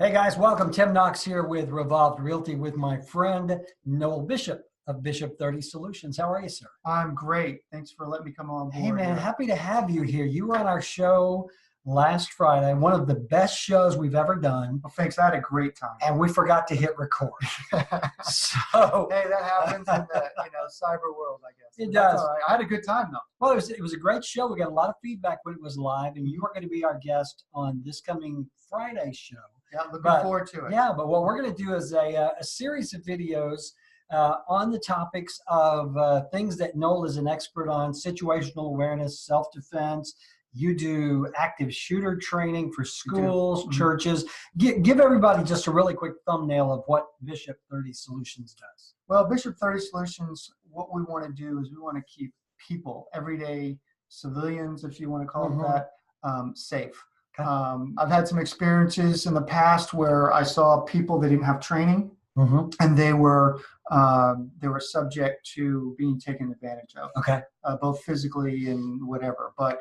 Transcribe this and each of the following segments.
Hey guys, welcome. Tim Knox here with Revolved Realty with my friend Noell Bishop of Bishop 30 Solutions. How are you, sir? I'm great. Thanks for letting me come on board. Hey man, happy to have you here. You were on our show last Friday, one of the best shows we've ever done. Well, thanks. I had a great time. And we forgot to hit record. So hey, that happens in the cyber world, I guess. It does. All right. I had a good time though. Well, it was a great show. We got a lot of feedback when it was live, and you are going to be our guest on this coming Friday show. Yeah, looking forward to it. Yeah, but what we're going to do is a series of videos on the topics of things that Noell is an expert on: situational awareness, self-defense. You do active shooter training for schools, churches. Give everybody just a really quick thumbnail of what Bishop 30 Solutions does. Well, Bishop 30 Solutions, what we want to do is we want to keep people, everyday civilians, if you want to call it that, safe. Okay. I've had some experiences in the past where I saw people that didn't have training, and they were subject to being taken advantage of. Okay. Both physically and whatever. But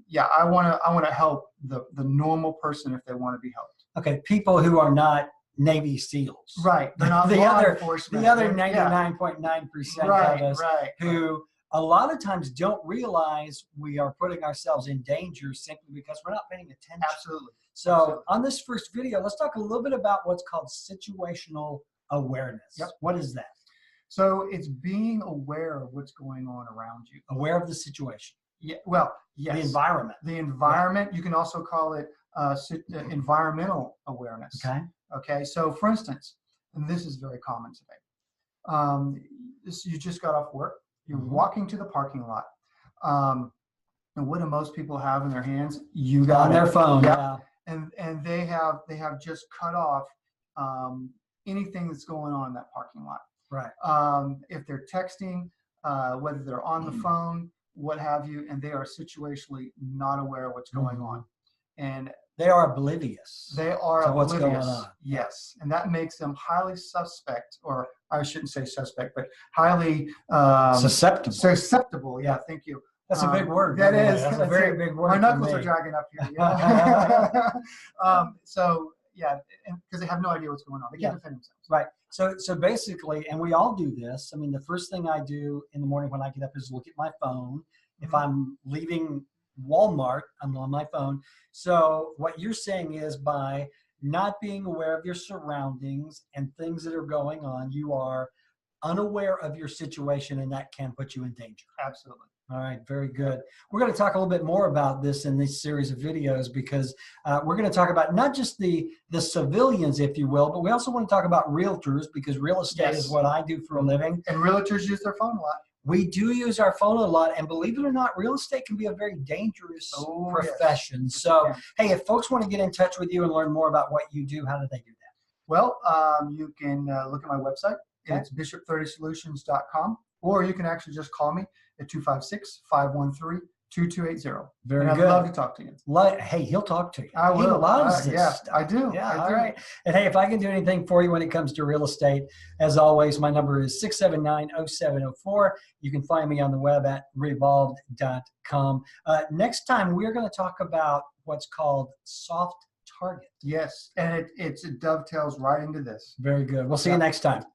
yeah, I want to help the normal person if they want to be helped. Okay, people who are not Navy SEALs. Right. They're not the law other enforcement. The other 99.9% of us who a lot of times don't realize we are putting ourselves in danger simply because we're not paying attention. Absolutely. So on this first video, let's talk a little bit about what's called situational awareness. Yep. What is that? So it's being aware of what's going on around you. Aware of the situation. Yeah. Well, yes. The environment. The environment. Yeah. You can also call it environmental awareness. Okay. Okay. So for instance, and this is very common today, you just got off work. You're walking to the parking lot. And what do most people have in their hands? You got on their phone. Yeah. And they have just cut off anything that's going on in that parking lot. Right. If they're texting, whether they're on the phone, what have you, and they are situationally not aware of what's going on. And they are oblivious. They are oblivious. What's going on. Yes. And that makes them highly suspect, or I shouldn't say suspect, but highly susceptible. Susceptible. Yeah. Thank you. That's a big word. That is. That's a very big word. My knuckles are dragging up here. Yeah. So yeah, because they have no idea what's going on. They can't defend themselves. Right. So basically, and we all do this. I mean, the first thing I do in the morning when I get up is look at my phone. If I'm leaving Walmart, I'm on my phone. So what you're saying is by not being aware of your surroundings and things that are going on, you are unaware of your situation, and that can put you in danger. Absolutely. All right, very good. We're going to talk a little bit more about this in this series of videos because we're going to talk about not just the civilians, if you will, but we also want to talk about realtors because real estate is what I do for a living. And realtors use their phone a lot. We do use our phone a lot, and believe it or not, real estate can be a very dangerous profession. Yes. So, hey, if folks want to get in touch with you and learn more about what you do, how do they do that? Well, you can look at my website. It's bishop30solutions.com, or you can actually just call me at 256-513-2280. Very good. I'd love to talk to you. Hey, he'll talk to you. I will. He loves this yeah, stuff. I do. Yeah, I do. all right. And hey, if I can do anything for you when it comes to real estate, as always, my number is 679-0704. You can find me on the web at revolved.com. Next time, we're going to talk about what's called soft target. Yes, and it dovetails right into this. Very good. We'll see you next time.